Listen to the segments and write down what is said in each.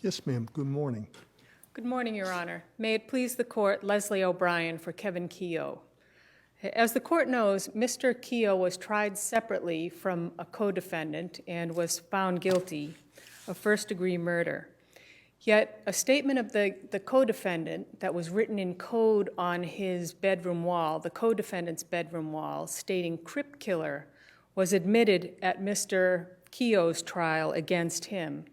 Yes, ma'am. Good morning. Good morning, Your Honor. May it please the Court, Leslie O'Brien for Kevin Keogh. As the Court knows, Mr. Keogh was tried separately from a co-defendant and was found guilty of first-degree murder. Yet a statement of the co-defendant that was written in code on his bedroom wall, the co-defendant's bedroom wall, stating "Crip Killer," was admitted at Mr. Keogh's trial against him.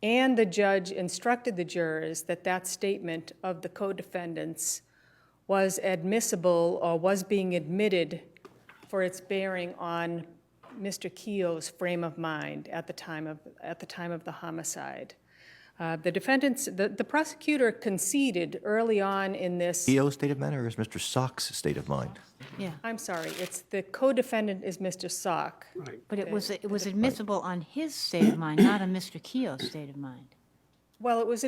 And the judge instructed the jurors that that statement of the co-defendants was admissible or was being admitted for its bearing on Mr. Keogh's frame of mind at the time of the homicide. The prosecutor conceded early on in this. Keogh's state of mind, or is Mr. Sock's state of mind? Yeah, I'm sorry, it's the co-defendant is Mr. Sock. Right. but it was admissible on his state of mind, not on Mr. Keogh's state of mind. Well, it was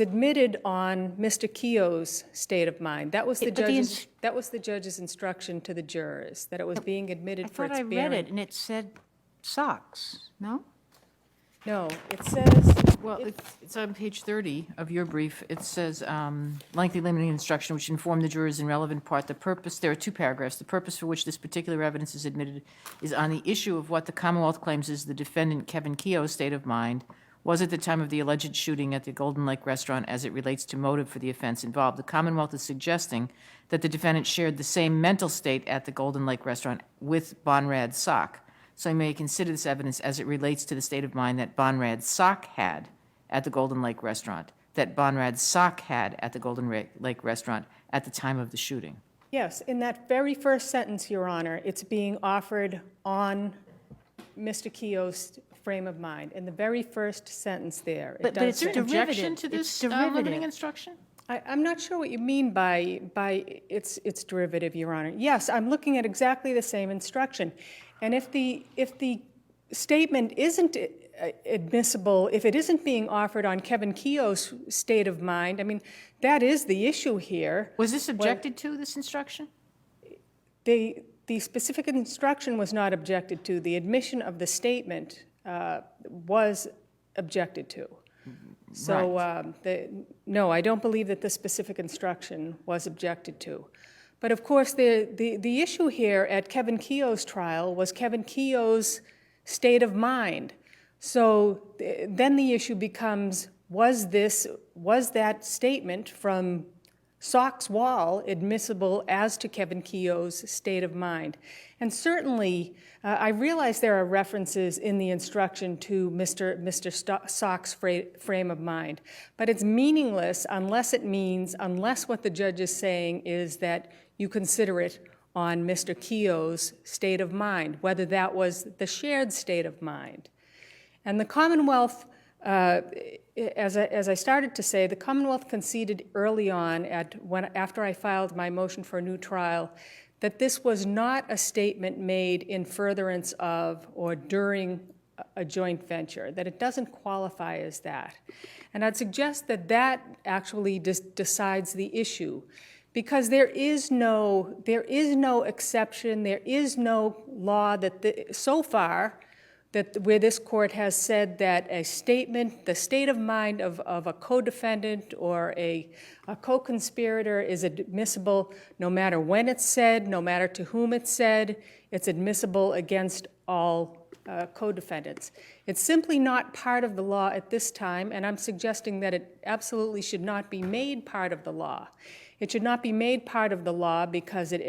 admitted on Mr. Keogh's state of mind. That was the judge's instruction to the jurors, that it was being admitted I for thought its I bearing. read it, and it said socks, no? No, it says. Well, it's on page 30 of your brief. It says, lengthy limiting instruction which informed the jurors in relevant part the purpose. There are two paragraphs. The purpose for which this particular evidence is admitted is on the issue of what the Commonwealth claims is the defendant Kevin Keogh's state of mind was at the time of the alleged shooting at the Golden Lake restaurant as it relates to motive for the offense involved. The Commonwealth is suggesting that the defendant shared the same mental state at the Golden Lake restaurant with Bonrad Sock. So you may consider this evidence as it relates to the state of mind that Bonrad Sock had at the Golden Lake restaurant, that Bonrad Sock had at the Golden Lake restaurant at the time of the shooting. Yes, in that very first sentence, Your Honor, it's being offered on Mr. Keogh's frame of mind. In the very first sentence there. But it's Is there an objection derivative. to It's this limiting derivative. instruction? I'm not sure what you mean by its derivative, Your Honor. Yes, I'm looking at exactly the same instruction. And if the statement isn't admissible, if it isn't being offered on Kevin Keogh's state of mind, I mean, that is the issue here. Was this objected to, this instruction? The specific instruction was not objected to. The admission of the statement was objected to. So, no, I don't believe that the specific instruction was objected to. But of course, the issue here at Kevin Keogh's trial was Kevin Keogh's state of mind. So then the issue becomes, was that statement from Sock's wall admissible as to Kevin Keogh's state of mind? And certainly, I realize there are references in the instruction to Mr. Sock's frame of mind, but it's meaningless unless what the judge is saying is that you consider it on Mr. Keogh's state of mind, whether that was the shared state of mind. And the Commonwealth, as I started to say, the Commonwealth conceded early on after I filed my motion for a new trial that this was not a statement made in furtherance of or during a joint venture, that it doesn't qualify as that. And I'd suggest that that actually decides the issue, because there is no exception, there is no law that so far that where this court has said that a statement, the state of mind of a co-defendant or a co-conspirator is admissible no matter when it's said, no matter to whom it's said, it's admissible against all co-defendants. It's simply not part of the law at this time, and I'm suggesting that it absolutely should not be made part of the law. It should not be made part of the law because it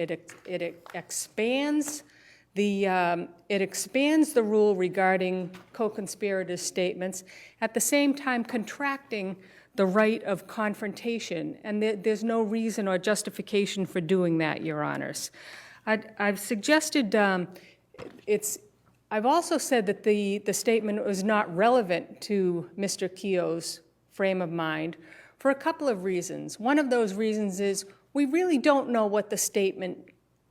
expands the rule regarding co-conspirators' statements, at the same time contracting the right of confrontation, and there's no reason or justification for doing that, Your Honors. I've suggested I've also said that the statement was not relevant to Mr. Keogh's frame of mind for a couple of reasons. One of those reasons is we really don't know what the statement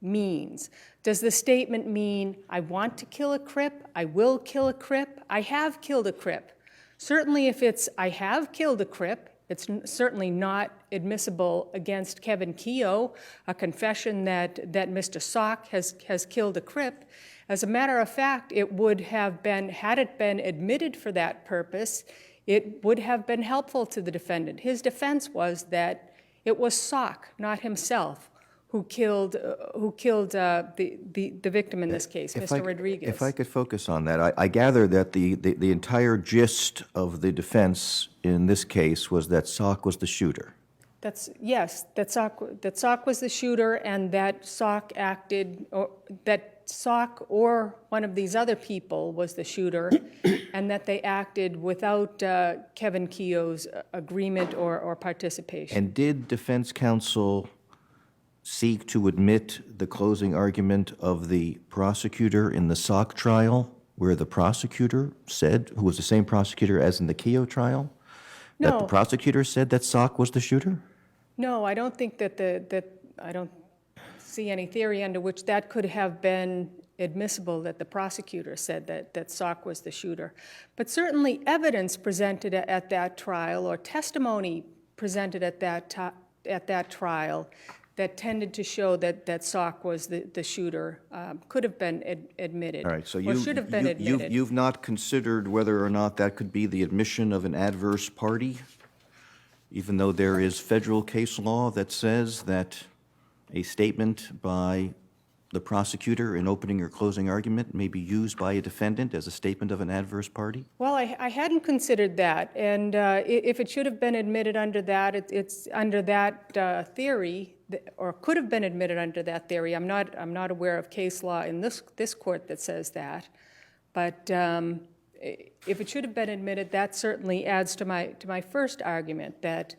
means. Does the statement mean, I want to kill a Crip, I will kill a Crip, I have killed a Crip? Certainly if it's, I have killed a Crip, it's certainly not admissible against Kevin Keogh, a confession that Mr. Sock has killed a Crip. As a matter of fact, it would have been, had it been admitted for that purpose, it would have been helpful to the defendant. His defense was that it was Sock, not himself, who killed the victim in this case, Mr. Rodriguez. If I could focus on that, I gather that the entire gist of the defense in this case was that Sock was the shooter. Yes, that Sock was the shooter, and that Sock or one of these other people was the shooter, and that they acted without Kevin Keogh's agreement or participation. And did defense counsel seek to admit the closing argument of the prosecutor in the Sock trial, where the prosecutor said, who was the same prosecutor as in the Keogh trial, that the No. prosecutor said that Sock was the shooter? No, I don't think I don't see any theory under which that could have been admissible, that the prosecutor said that Sock was the shooter. But certainly evidence presented at that trial, or testimony presented at that trial, that tended to show that Sock was the shooter could have been admitted. All right, so or should have been admitted. you've not considered whether or not that could be the admission of an adverse party, even though there is federal case law that says that a statement by the prosecutor in opening or closing argument may be used by a defendant as a statement of an adverse party? Well, I hadn't considered that, and if it should have been admitted under that, it's under that theory, or could have been admitted under that theory. I'm not aware of case law in this court that says that, but if it should have been admitted, that certainly adds to my first argument that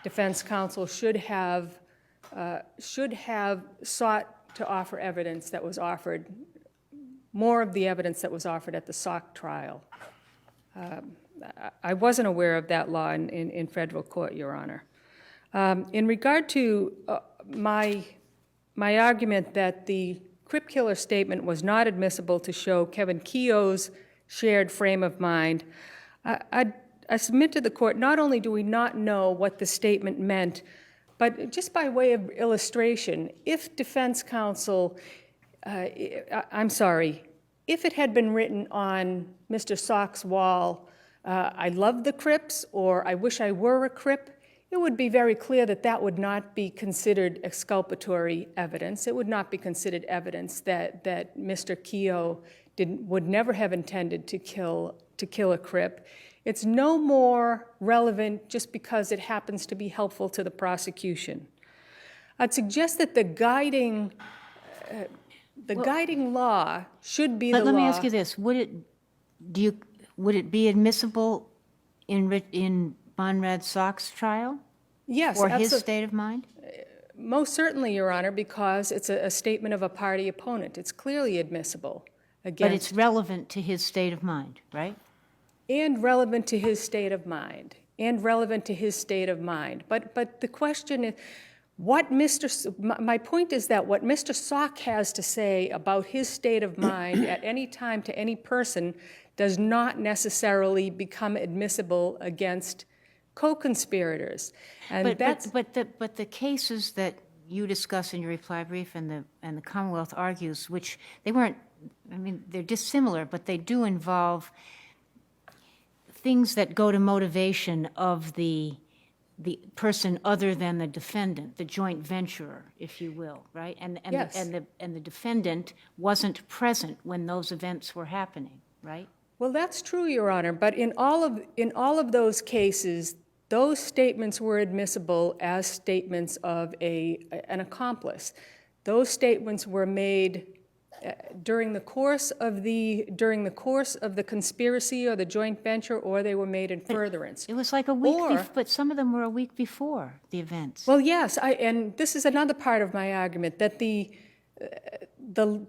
defense counsel should have sought to offer evidence that was offered, more of the evidence that was offered at the Sock trial. I wasn't aware of that law in federal court, Your Honor. In regard to my argument that the Crip Killer statement was not admissible to show Kevin Keogh's shared frame of mind, I submit to the court, not only do we not know what the statement meant, but just by way of illustration, if defense counsel, if it had been written on Mr. Sock's wall, I love the Crips, or I wish I were a Crip, it would be very clear that that would not be considered exculpatory evidence. It would not be considered evidence that Mr. Keogh would never have intended to kill a Crip. It's no more relevant just because it happens to be helpful to the prosecution. I'd suggest that the guiding law should be the law. But let me ask you this: would it be admissible in Bonrad Sock's trial? Yes, or his state of mind? Most certainly, Your Honor, because it's a statement of a party opponent. It's clearly admissible against. But it's relevant to his state of mind, right? And relevant to his state of mind. But the question is, my point is that what Mr. Sock has to say about his state of mind at any time to any person does not necessarily become admissible against co-conspirators. And But the cases that you discuss in your reply brief and the Commonwealth argues, which they weren't, I mean, they're dissimilar, but they do involve things that go to motivation of the person other than the defendant, the joint venturer, if you will, right? Yes. And the defendant wasn't present when those events were happening, right? Well, that's true, Your Honor, but in all of those cases, those statements were admissible as statements of an accomplice. Those statements were made during the course of the conspiracy or the joint venture, or they were made in furtherance. It was like a week, but some of them were a week before the events. Well, yes, and this is another part of my argument, that the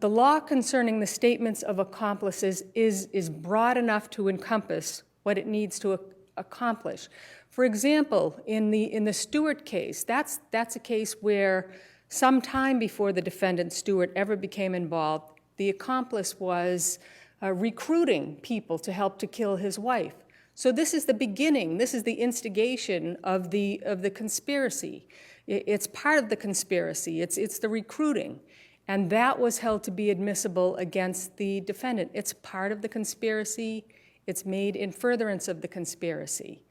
law concerning the statements of accomplices is broad enough to encompass what it needs to accomplish. For example, in the Stewart case, that's a case where some time before the defendant, Stewart, ever became involved, the accomplice was recruiting people to help to kill his wife. So this is the beginning, this is the instigation of the conspiracy. It's part of the conspiracy, it's the recruiting. And that was held to be admissible against the defendant. It's part of the conspiracy, It's made in furtherance of the conspiracy.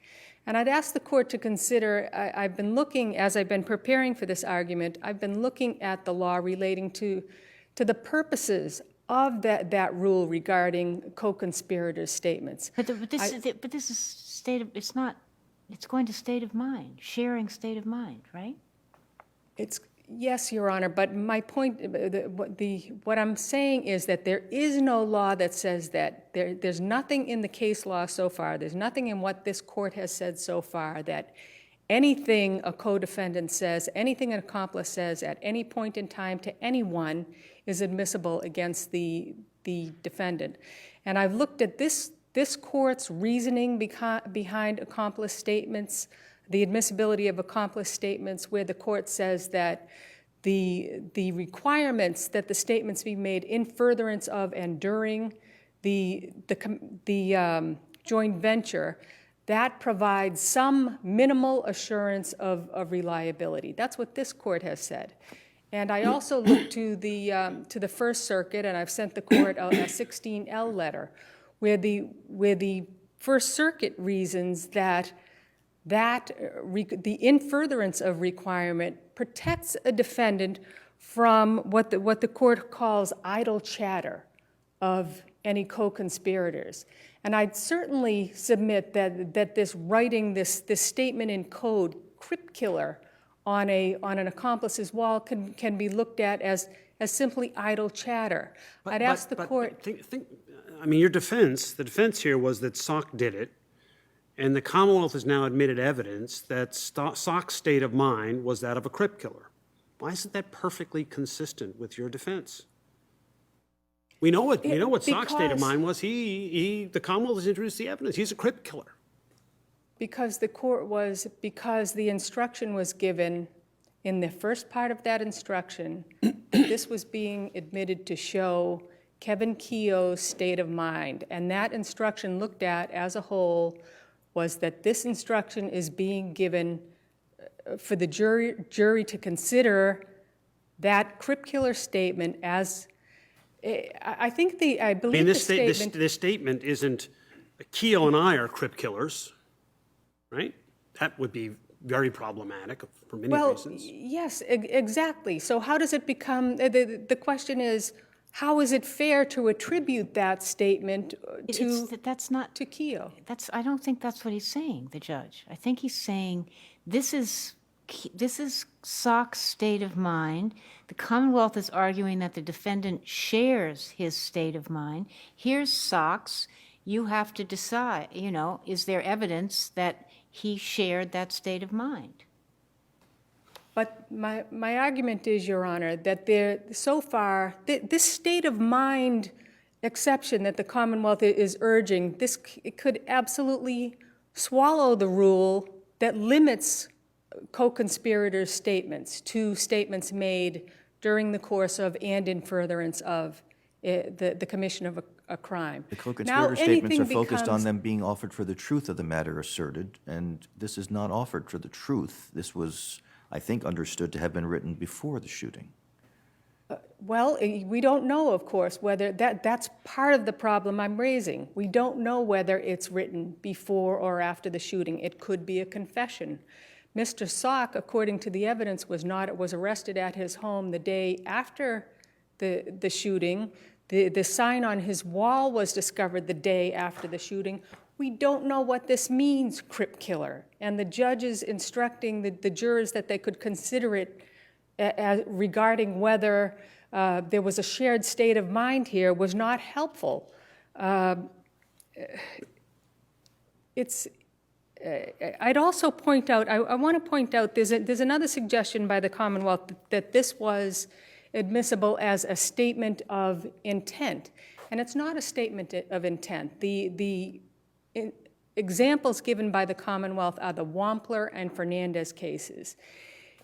And I'd ask the court to consider, I've been looking, as I've been preparing for this argument, I've been looking at the law relating to the purposes of that rule regarding co-conspirators' statements. But this is state of, it's not, it's going to state of mind, sharing state of mind, right? Yes, Your Honor, but my point, what I'm saying is that there is no law that says that. There's nothing in the case law so far, there's nothing in what this court has said so far that anything a co-defendant says, anything an accomplice says at any point in time to anyone is admissible against the defendant. And I've looked at this court's reasoning behind accomplice statements, the admissibility of accomplice statements, where the court says that the requirements that the statements be made in furtherance of and during the joint venture, that provides some minimal assurance of reliability. That's what this court has said. And I also looked to the First Circuit, and I've sent the court a 16L letter, where the First Circuit reasons that the in furtherance of requirement protects a defendant from what the court calls idle chatter of any co-conspirators. And I'd certainly submit that this writing this statement in code, crypt killer, on an accomplice's wall can be looked at as simply idle chatter. I'd ask the court. I mean, the defense here was that Sock did it, and the Commonwealth has now admitted evidence that Sock's state of mind was that of a crypt killer. Why isn't that perfectly consistent with your defense? We know what Sock's state of mind was. The Commonwealth has introduced the evidence. He's a crypt killer. Because the instruction was given in the first part of that instruction, this was being admitted to show Kevin Keogh's state of mind. And that instruction looked at as a whole was that this instruction is being given for the jury to consider that crypt killer statement as, I believe the statement. This statement isn't, Keogh and I are crypt killers, right? That would be very problematic for many reasons. Yes, exactly. So how does it become, the question is, how is it fair to attribute that statement to Keogh? I don't think that's what he's saying, the judge. I think he's saying this is Sock's state of mind. The Commonwealth is arguing that the defendant shares his state of mind. Here's Sock's. You have to decide, is there evidence that he shared that state of mind? But my argument is, Your Honor, that so far, this state of mind exception that the Commonwealth is urging, it could absolutely swallow the rule that limits co-conspirators' statements to statements made during the course of and in furtherance of the commission of a crime. The co-conspirator statements are focused on them being offered for the truth of the matter asserted, and this is not offered for the truth. This was, I think, understood to have been written before the shooting. Well, we don't know, of course, whether that's part of the problem I'm raising. We don't know whether it's written before or after the shooting. It could be a confession. Mr. Sock, according to the evidence, was arrested at his home the day after the shooting. The sign on his wall was discovered the day after the shooting. We don't know what this means, crypt killer. And the judge is instructing the jurors that they could consider it regarding whether there was a shared state of mind here was not helpful. I'd also point out, I want to point out, there's another suggestion by the Commonwealth that this was admissible as a statement of intent. And it's not a statement of intent. The examples given by the Commonwealth are the Wampler and Fernandez cases.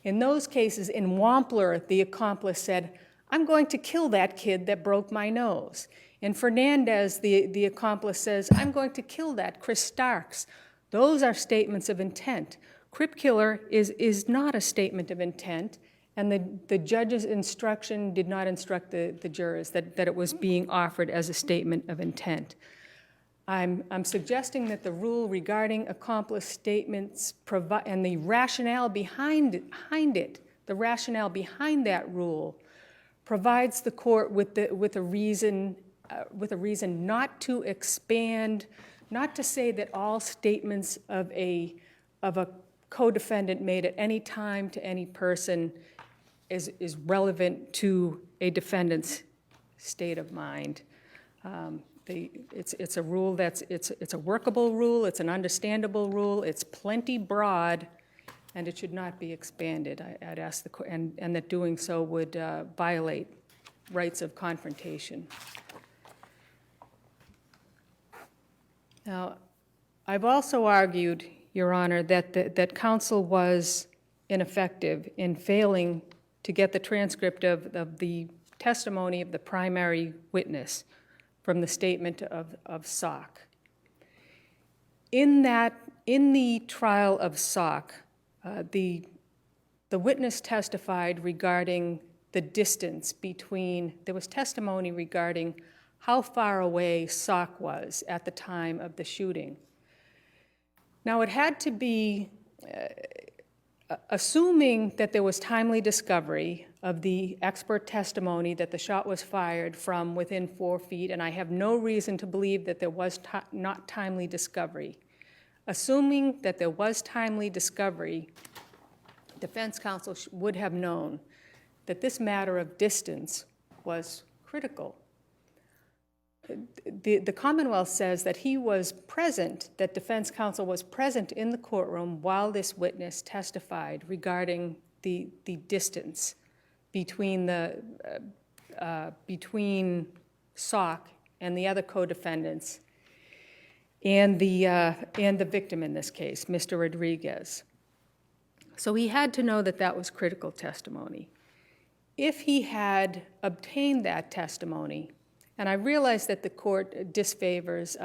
In those cases, in Wampler, the accomplice said, "I'm going to kill that kid that broke my nose." In Fernandez, the accomplice says, "I'm going to kill that Chris Starks." Those are statements of intent. Crypt killer is not a statement of intent, and the judge's instruction did not instruct the jurors that it was being offered as a statement of intent. I'm suggesting that the rule regarding accomplice statements and the rationale behind it, the rationale behind that rule, provides the court with a reason not to expand, not to say that all statements of a co-defendant made at any time to any person is relevant to a defendant's state of mind. It's a rule it's a workable rule, it's an understandable rule, it's plenty broad, and it should not be expanded. I'd ask the court, and that doing so would violate rights of confrontation. Now, I've also argued, Your Honor, that counsel was ineffective in failing to get the transcript of the testimony of the primary witness from the statement of Sock. In the trial of Sock, the witness testified regarding the distance between, there was testimony regarding how far away Sock was at the time of the shooting. Now, it had to be, assuming that there was timely discovery of the expert testimony that the shot was fired from within 4 feet, and I have no reason to believe that there was not timely discovery. Assuming that there was timely discovery, defense counsel would have known that this matter of distance was critical. The Commonwealth says that he was present, that defense counsel was present in the courtroom while this witness testified regarding the distance between between Sock and the other co-defendants and the victim in this case, Mr. Rodriguez. So he had to know that that was critical testimony. If he had obtained that testimony, and I realize that the court disfavors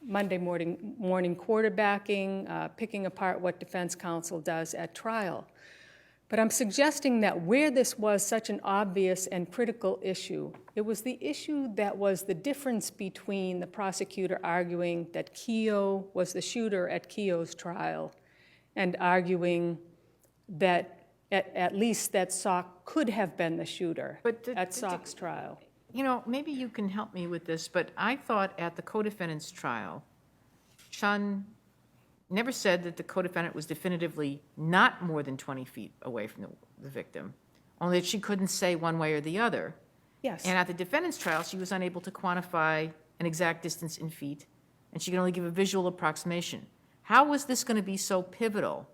Monday morning quarterbacking, picking apart what defense counsel does at trial, but I'm suggesting that where this was such an obvious and critical issue, it was the issue that was the difference between the prosecutor arguing that Keogh was the shooter at Keogh's trial and arguing that at least that Sock could have been the shooter at Sock's trial. You know, maybe you can help me with this, but I thought at the co-defendant's trial, Chun never said that the co-defendant was definitively not more than 20 feet away from the victim, only that she couldn't say one way or the other. Yes. And at the defendant's trial, she was unable to quantify an exact distance in feet, and she could only give a visual approximation. How was this going to be so pivotal?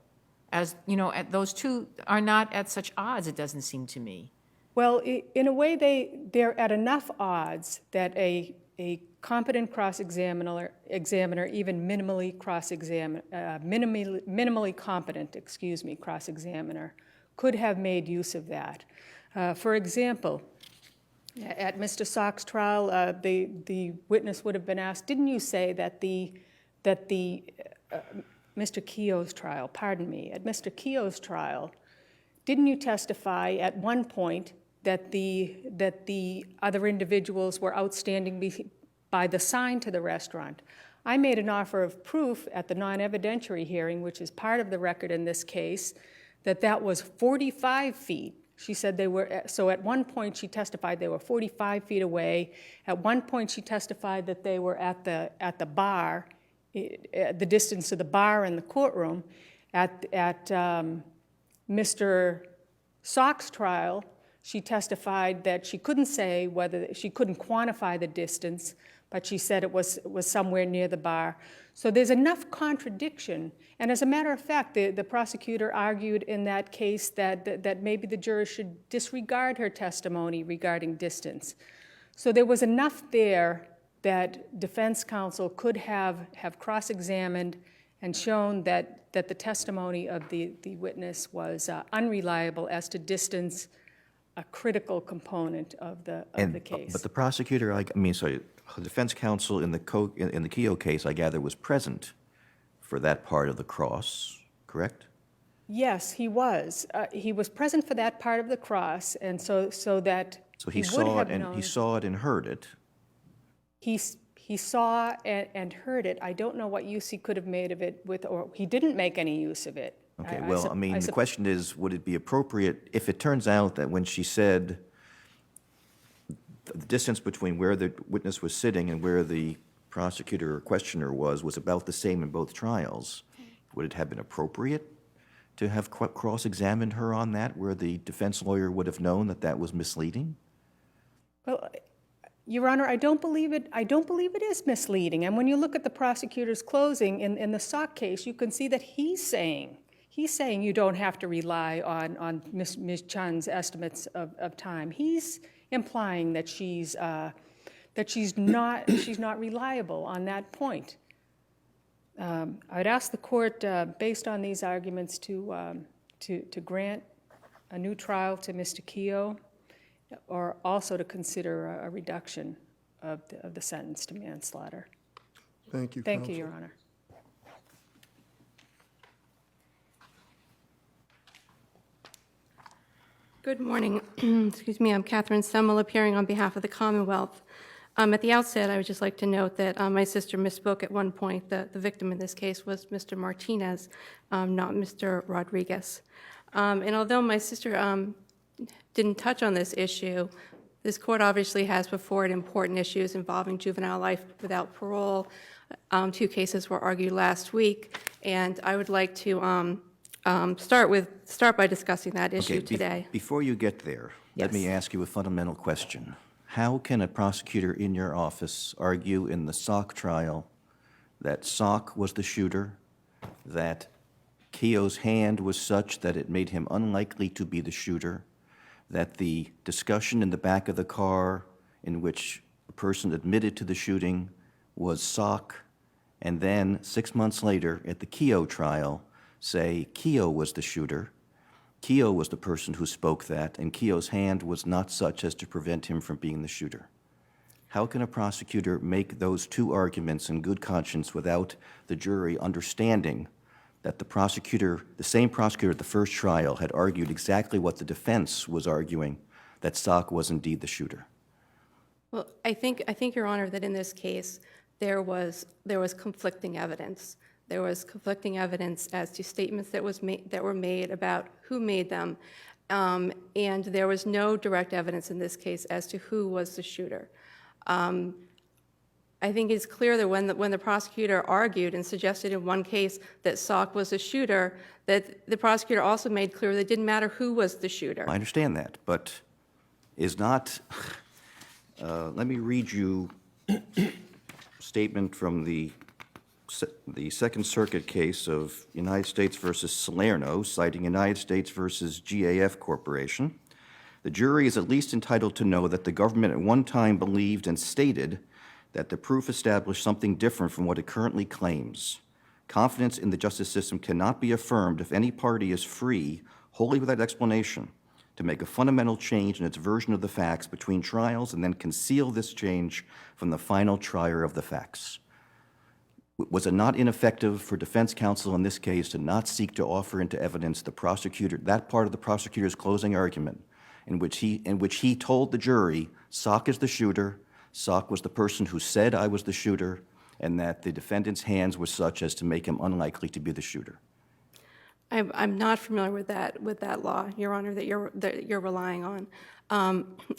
As, you know, those two are not at such odds, it doesn't seem to me. Well, in a way, they're at enough odds that a competent cross-examiner, even minimally competent, cross-examiner, could have made use of that. For example, at Mr. Sock's trial, the witness would have been asked, didn't you say that Mr. Keogh's trial, pardon me, at Mr. Keogh's trial, didn't you testify at one point that the other individuals were outstanding by the sign to the restaurant? I made an offer of proof at the non-evidentiary hearing, which is part of the record in this case, that was 45 feet. She said they were, so at one point she testified they were 45 feet away. At one point she testified that they were at the bar, the distance to the bar in the courtroom. At Mr. Sock's trial, she testified that she couldn't say whether, she couldn't quantify the distance, but she said it was somewhere near the bar. So there's enough contradiction. And as a matter of fact, the prosecutor argued in that case that maybe the jurors should disregard her testimony regarding distance. So there was enough there that defense counsel could have cross-examined and shown that the testimony of the witness was unreliable as to distance, a critical component of the case. But the prosecutor, the defense counsel in the Keogh case, I gather, was present for that part of the cross, correct? Yes, he was. He was present for that part of the cross, and so that So he saw it and he saw it and heard it. He he saw and heard it. I don't know what use he could have made of it with, or he didn't make any use of it. Okay, well, I mean, the question is, would it be appropriate, if it turns out that when she said the distance between where the witness was sitting and where the prosecutor or questioner was about the same in both trials, would it have been appropriate to have cross-examined her on that, where the defense lawyer would have known that that was misleading? Well, Your Honor, I don't believe it is misleading. And when you look at the prosecutor's closing in the Sock case, you can see that he's saying you don't have to rely on Ms. Chun's estimates of time. He's implying that she's not reliable on that point. I'd ask the court, based on these arguments, to grant a new trial to Mr. Keogh, or also to consider a reduction of the sentence to manslaughter. Thank you, Thank you, counsel. Your Honor. Good morning. Excuse me, I'm Catherine Semmel, appearing on behalf of the Commonwealth. At the outset, I would just like to note that my sister misspoke at one point. The victim in this case was Mr. Martinez, not Mr. Rodriguez. And although my sister didn't touch on this issue, this court obviously has before it important issues involving juvenile life without parole. 2 cases were argued last week, and I would like to start by discussing that issue today. Before you get there, let me Yes. ask you a fundamental question. How can a prosecutor in your office argue in the Sock trial that Sock was the shooter, that Keogh's hand was such that it made him unlikely to be the shooter, that the discussion in the back of the car in which a person admitted to the shooting was Sock, and then 6 months later at the Keogh trial say Keogh was the shooter, Keogh was the person who spoke that, and Keogh's hand was not such as to prevent him from being the shooter? How can a prosecutor make those 2 arguments in good conscience without the jury understanding that the same prosecutor at the first trial had argued exactly what the defense was arguing, that Sock was indeed the shooter? Well, I think, Your Honor, that in this case, there was conflicting evidence. There was conflicting evidence as to statements that were made about who made them, and there was no direct evidence in this case as to who was the shooter. I think it's clear that when the prosecutor argued and suggested in one case that Sock was the shooter, that the prosecutor also made clear that it didn't matter who was the shooter. I understand that, but is not, let me read you a statement from the Second Circuit case of United States versus Salerno, citing United States versus GAF Corporation. The jury is at least entitled to know that the government at one time believed and stated that the proof established something different from what it currently claims. Confidence in the justice system cannot be affirmed if any party is free, wholly without explanation, to make a fundamental change in its version of the facts between trials and then conceal this change from the final trier of the facts. Was it not ineffective for defense counsel in this case to not seek to offer into evidence that part of the prosecutor's closing argument in which he told the jury Sock is the shooter, Sock was the person who said I was the shooter, and that the defendant's hands were such as to make him unlikely to be the shooter? I'm not familiar with that law, Your Honor, that you're relying on.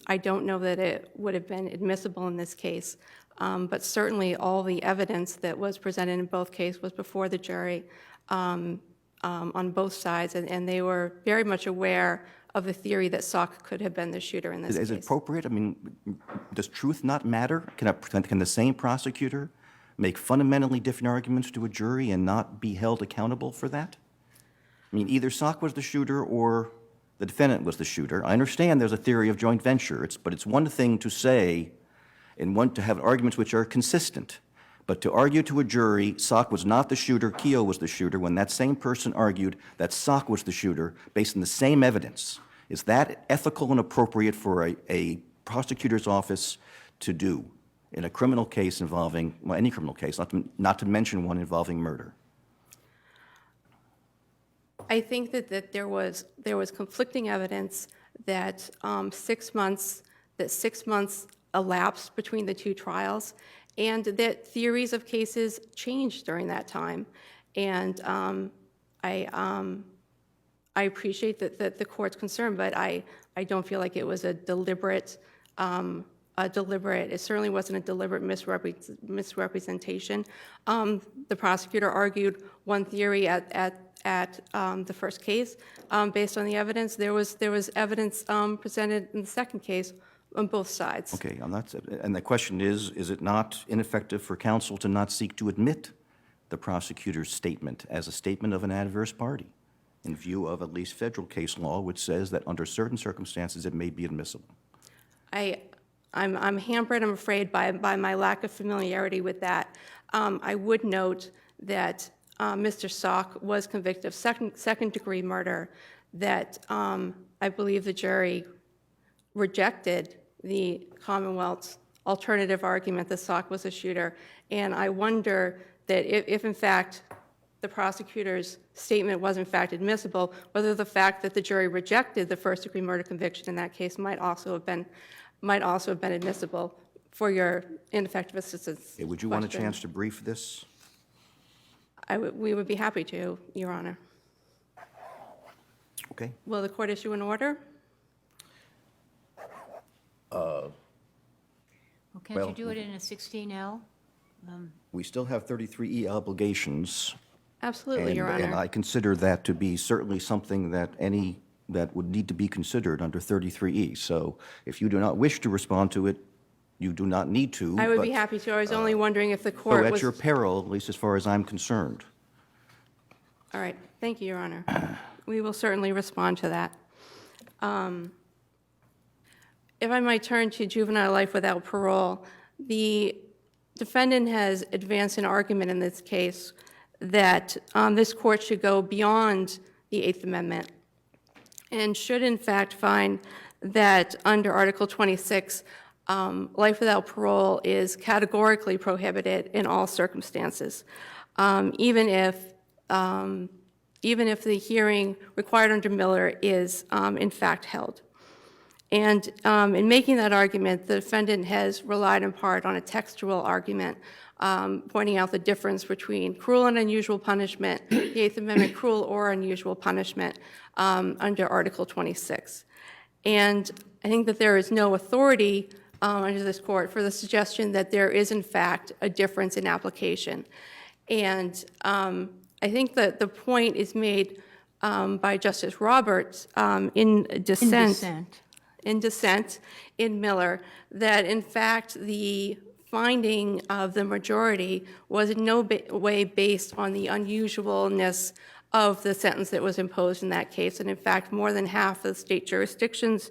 I don't know that it would have been admissible in this case, but certainly all the evidence that was presented in both cases was before the jury on both sides, and they were very much aware of the theory that Sock could have been the shooter in this case. Is it appropriate? I mean, does truth not matter? Can the same prosecutor make fundamentally different arguments to a jury and not be held accountable for that? I mean, either Sock was the shooter or the defendant was the shooter. I understand there's a theory of joint venture, but it's one thing to say and to have arguments which are consistent. But to argue to a jury Sock was not the shooter, Keogh was the shooter, when that same person argued that Sock was the shooter based on the same evidence, is that ethical and appropriate for a prosecutor's office to do in a criminal case involving, well, any criminal case, not to mention one involving murder? I think that there was conflicting evidence that 6 months elapsed between the 2 trials, and that theories of cases changed during that time. And I appreciate that the court's concern, but I don't feel like it was a deliberate, it certainly wasn't a deliberate misrepresentation. The prosecutor argued one theory at the first case based on the evidence. There was evidence presented in the second case on both sides. Okay, and the question is it not ineffective for counsel to not seek to admit the prosecutor's statement as a statement of an adverse party in view of at least federal case law, which says that under certain circumstances it may be admissible? I'm hampered, I'm afraid, by my lack of familiarity with that. I would note that Mr. Salk was convicted of second-degree murder, that I believe the jury rejected the Commonwealth's alternative argument that Salk was a shooter, and I wonder that if in fact the prosecutor's statement was in fact admissible, whether the fact that the jury rejected the first-degree murder conviction in that case might also have been admissible for your ineffective assistance. Would you want a chance to brief this? We would be happy to, Your Honor. Okay. Will the court issue an order? Well, can't Well, you do it in a 16L? We still have 33E obligations. Absolutely, Your Honor. And I consider that to be certainly something that would need to be considered under 33E. So if you do not wish to respond to it, you do not need to. I would be but- happy to. I was only wondering if the So court at was... your peril, at least as far as I'm concerned. All right. Thank you, Your Honor. We will certainly respond to that. If I might turn to juvenile life without parole, the defendant has advanced an argument in this case that this court should go beyond the Eighth Amendment and should in fact find that under Article 26, life without parole is categorically prohibited in all circumstances, even if the hearing required under Miller is in fact held. And in making that argument, the defendant has relied in part on a textual argument, pointing out the difference between cruel and unusual punishment, the Eighth Amendment, cruel or unusual punishment under Article 26. And I think that there is no authority under this court for the suggestion that there is in fact a difference in application. And I think that the point is made by Justice Roberts in dissent in Miller, that in fact the finding of the majority was in no way based on the unusualness of the sentence that was imposed in that case. And in fact, more than half of the state jurisdictions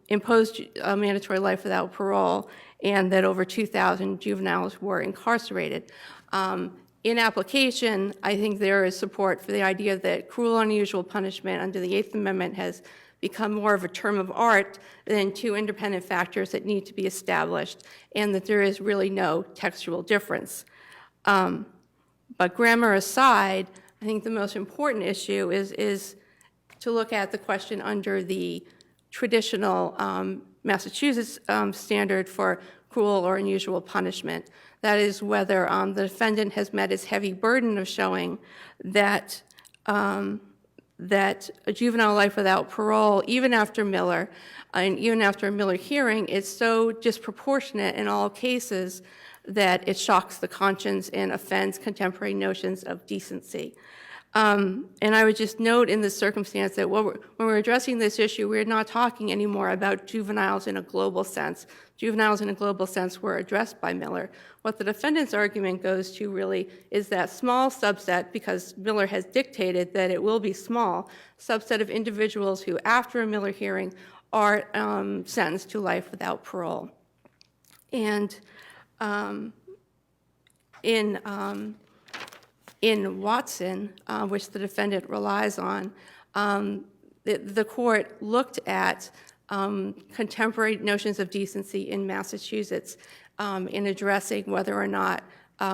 imposed a mandatory life without parole, and that over 2,000 juveniles were incarcerated. In application, I think there is support for the idea that cruel or unusual punishment under the Eighth Amendment has become more of a term of art than two independent factors that need to be established, and that there is really no textual difference. But grammar aside, I think the most important issue is to look at the question under the traditional Massachusetts standard for cruel or unusual punishment. That is whether the defendant has met his heavy burden of showing that that a juvenile life without parole, even after Miller, and even after a Miller hearing, is so disproportionate in all cases that it shocks the conscience and offends contemporary notions of decency. And I would just note in this circumstance that when we're addressing this issue, we're not talking anymore about juveniles in a global sense. Juveniles in a global sense were addressed by Miller. What the defendant's argument goes to really is that small subset, because Miller has dictated that it will be small, subset of individuals who, after a Miller hearing, are sentenced to life without parole. And in Watson, which the defendant relies on, the court looked at contemporary notions of decency in Massachusetts in addressing whether or not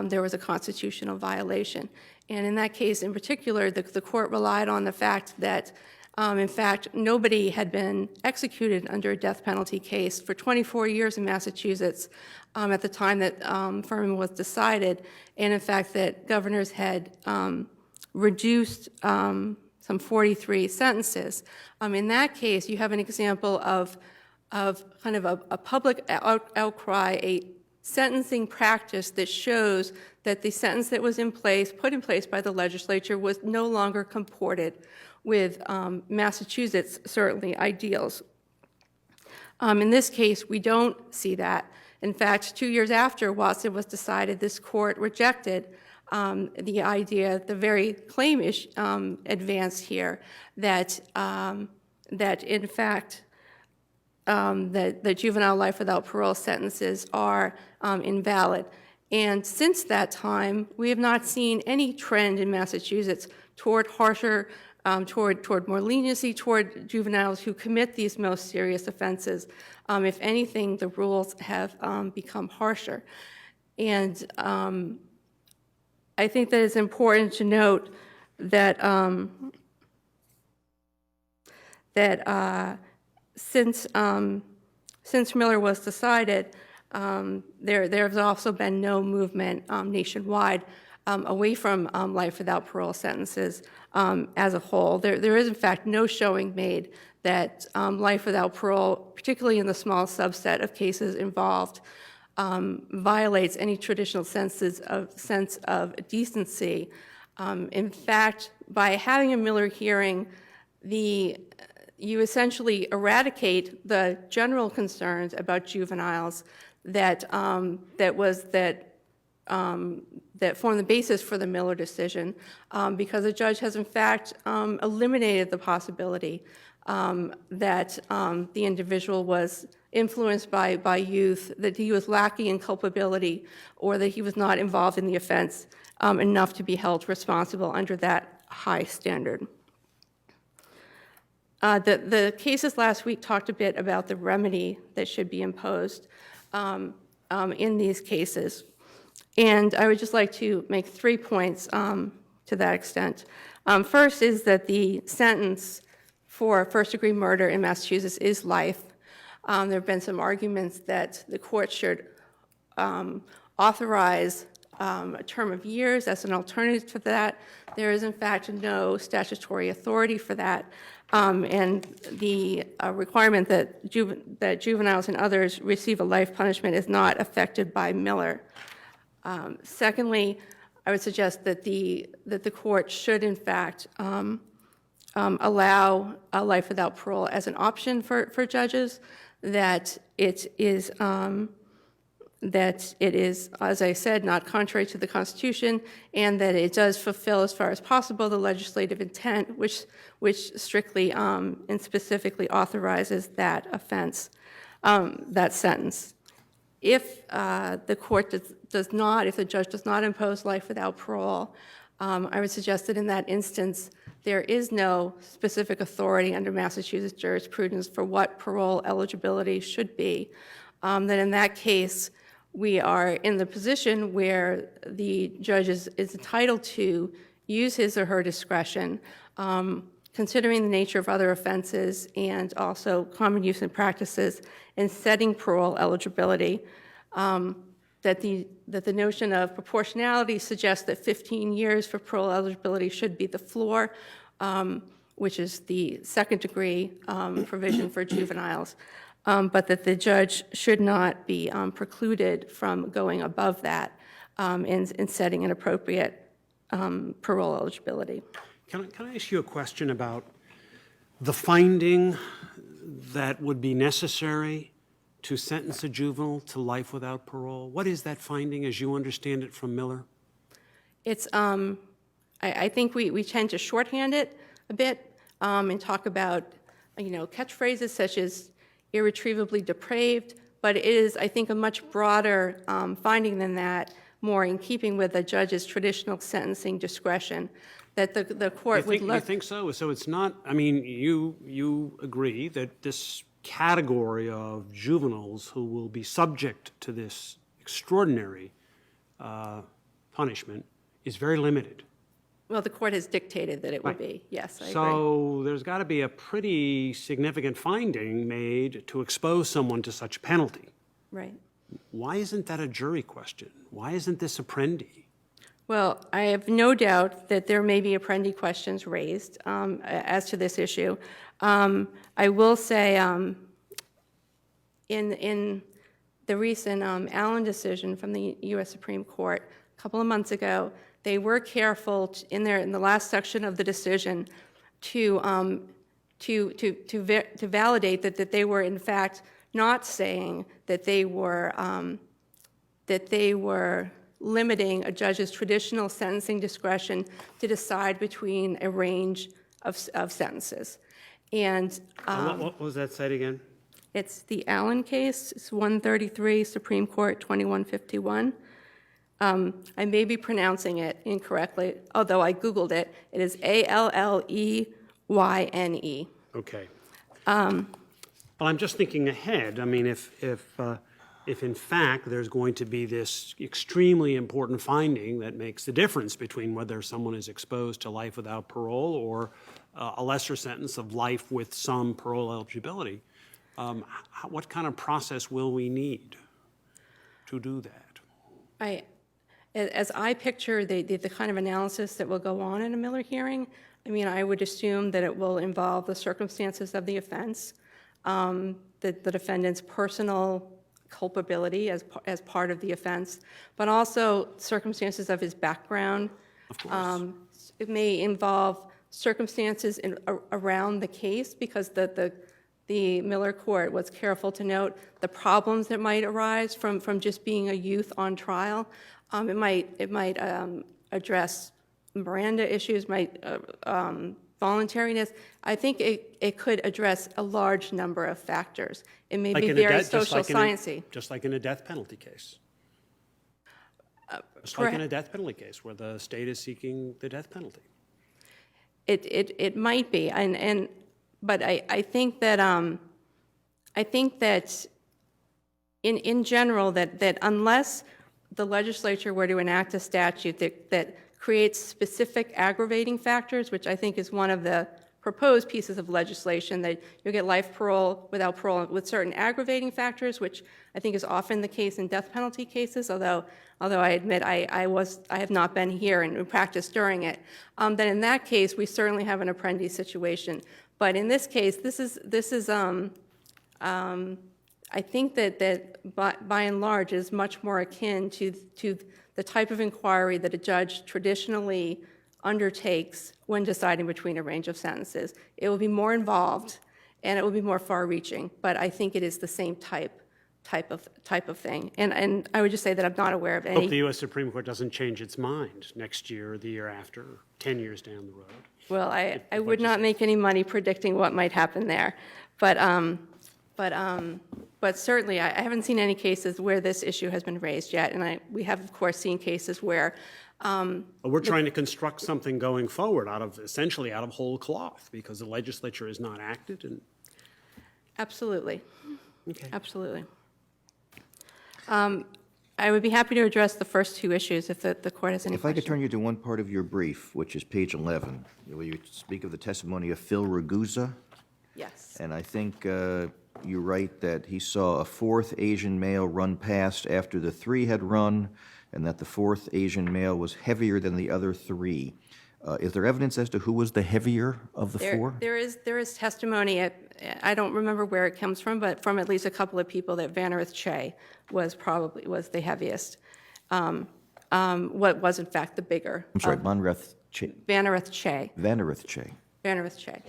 there was a constitutional violation. And in that case in particular, the court relied on the fact that In fact, nobody had been executed under a death penalty case for 24 years in Massachusetts at the time that Furman was decided, and in fact that governors had reduced some 43 sentences. In that case, you have an example of kind of a public outcry, a sentencing practice that shows that the sentence that was put in place by the legislature was no longer comported with Massachusetts, certainly, ideals. In this case, we don't see that. In fact, 2 years after Watson was decided, this court rejected the idea, the very claim advanced here, that in fact, that juvenile life without parole sentences are invalid. And since that time, we have not seen any trend in Massachusetts toward harsher, toward more leniency toward juveniles who commit these most serious offenses. If anything, the rules have become harsher. And I think that it's important to note that since Miller was decided, there has also been no movement nationwide away from life without parole sentences as a whole. There is, in fact, no showing made that life without parole, particularly in the small subset of cases involved, violates any traditional sense of decency. In fact, by having a Miller hearing, you essentially eradicate the general concerns about juveniles that form the basis for the Miller decision, because the judge has in fact eliminated the possibility that the individual was influenced by youth, that he was lacking in culpability, or that he was not involved in the offense enough to be held responsible under that high standard. The cases last week talked a bit about the remedy that should be imposed in these cases. And I would just like to make 3 points to that extent. First is that the sentence for first-degree murder in Massachusetts is life. There have been some arguments that the court should authorize a term of years as an alternative to that. There is, in fact, no statutory authority for that. And the requirement that juveniles and others receive a life punishment is not affected by Miller. Secondly, I would suggest that the court should, in fact, allow a life without parole as an option for judges, that it is, as I said, not contrary to the Constitution, and that it does fulfill, as far as possible, the legislative intent, which strictly and specifically authorizes that offense, that sentence. If the court does not, if the judge does not impose life without parole, I would suggest that in that instance, there is no specific authority under Massachusetts jurisprudence for what parole eligibility should be. That in that case, we are in the position where the judge is entitled to use his or her discretion, considering the nature of other offenses and also common use and practices in setting parole eligibility. That the notion of proportionality suggests that 15 years for parole eligibility should be the floor, which is the second-degree provision for juveniles, but that the judge should not be precluded from going above that in setting an appropriate parole eligibility. Can I ask you a question about the finding that would be necessary to sentence a juvenile to life without parole? What is that finding as you understand it from Miller? It's, I think we tend to shorthand it a bit and talk about, catchphrases such as irretrievably depraved, but it is, I think, a much broader finding than that, more in keeping with the judge's traditional sentencing discretion, that the court would look... You think so? So it's not, you agree that this category of juveniles who will be subject to this extraordinary punishment is very limited. Well, the court has dictated that it would be, yes, I agree. So there's got to be a pretty significant finding made to expose someone to such a penalty. Right. Why isn't that a jury question? Why isn't this Apprendi? Well, I have no doubt that there may be Apprendi questions raised as to this issue. I will say, in the recent Allen decision from the U.S. Supreme Court a couple of months ago, they were careful in the last section of the decision to validate that they were in fact not saying that they were limiting a judge's traditional sentencing discretion to decide between a range of sentences. And What was that said again? it's the Allen case, it's 133, Supreme Court 2151. I may be pronouncing it incorrectly, although I Googled it. It is Alleyne. Okay. Well, I'm just thinking ahead. I mean, if in fact there's going to be this extremely important finding that makes the difference between whether someone is exposed to life without parole or a lesser sentence of life with some parole eligibility, what kind of process will we need to do that? As I picture the kind of analysis that will go on in a Miller hearing, I mean, I would assume that it will involve the circumstances of the offense, the defendant's personal culpability as part of the offense, but also circumstances of his background. Of course. It may involve circumstances around the case, because the Miller court was careful to note the problems that might arise from just being a youth on trial. It might address Miranda issues, voluntariness. I think it could address a large number of factors. It may be very social sciencey. Just like in a death penalty case. Just like in a death penalty case where the state is seeking the death penalty. It might be, but I think that in general that unless the legislature were to enact a statute that creates specific aggravating factors, which I think is one of the proposed pieces of legislation, that you'll get life parole without parole with certain aggravating factors, which I think is often the case in death penalty cases, although I admit I have not been here and practiced during it, then in that case we certainly have an Apprendi situation. But in this case, this is I think that by and large is much more akin to the type of inquiry that a judge traditionally undertakes when deciding between a range of sentences. It will be more involved and it will be more far-reaching, but I think it is the same type of thing. And I would just say that I'm not aware of any. Hope the U.S. Supreme Court doesn't change its mind next year or the year after, or 10 years down the road. Well, I would not make any money predicting what might happen there, but certainly I haven't seen any cases where this issue has been raised yet, and we have of course seen cases where. We're trying to construct something going forward essentially out of whole cloth because the legislature is not acted and. Absolutely. Okay. Absolutely. I would be happy to address the first two issues if the court has any If I could questions. turn you to one part of your brief, which is page 11, where you speak of the testimony of Phil Ragusa, Yes. and I think you write that he saw a fourth Asian male run past after the three had run, and that the fourth Asian male was heavier than the other three. Is there evidence as to who was the heavier of the four? There is testimony, I don't remember where it comes from, but from at least a couple of people that Vannereth Che was the heaviest. What was in fact the bigger. I'm sorry, Vannereth Che. Vannereth Che. Vannereth Che. Vannereth Che.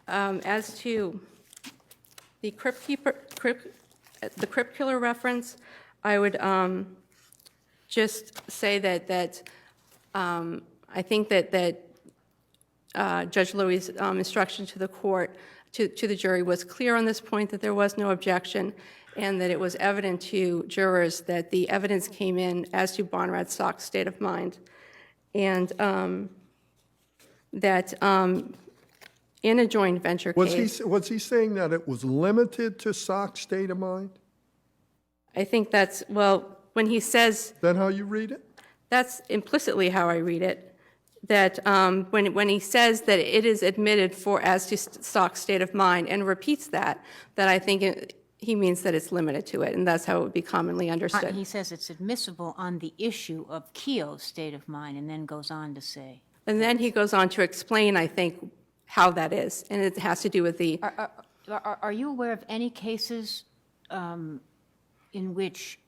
As to the crypt killer reference, I would just say that I think that Judge Louis' instruction to the court, to the jury, was clear on this point, that there was no objection, and that it was evident to jurors that the evidence came in as to Bonrad Sock's state of mind, and that in a joint venture case. Was he saying that it was limited to Sock's state of mind? I think that's, well, when he says, Is that how you read it? that's implicitly how I read it, that when he says that it is admitted for as to Stock's state of mind and repeats that I think he means that it's limited to it, and that's how it would be commonly understood. He says it's admissible on the issue of Keogh's state of mind, and then goes on to say. And then he goes on to explain, I think, how that is, and it has to do with the, Are you aware of any cases in which,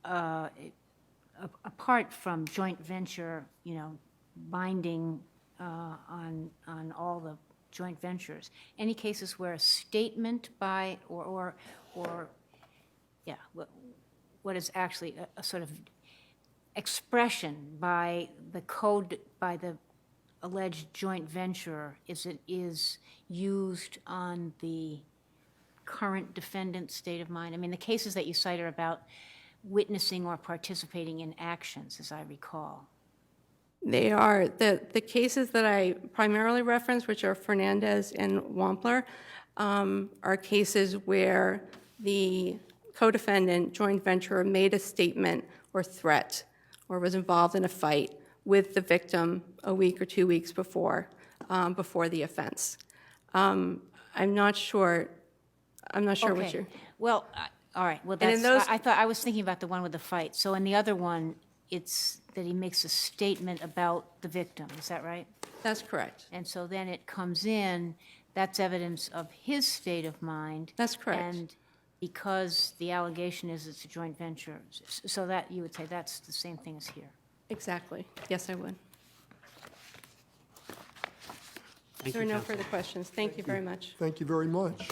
apart from joint venture, binding on all the joint ventures, any cases where a statement by, what is actually a sort of expression by the alleged joint venture is used on the current defendant's state of mind? I mean, the cases that you cite are about witnessing or participating in actions, as I recall. they are, the cases that I primarily reference, which are Fernandez and Wampler, are cases where the co-defendant, joint venturer, made a statement or threat or was involved in a fight with the victim a week or 2 weeks before the offense. I'm not sure what Okay. you're... Well, all right, well, And in that's, those- I was thinking about the one with the fight. So in the other one, it's that he makes a statement about the victim, is that right? That's correct. And so then it comes in, that's evidence of his state of mind. That's correct. And because the allegation is it's a joint venture, so that, you would say that's the same thing as here. Exactly. Yes, I would. Thank There are you, no Counsel. further questions. Thank you very much. Thank you very much.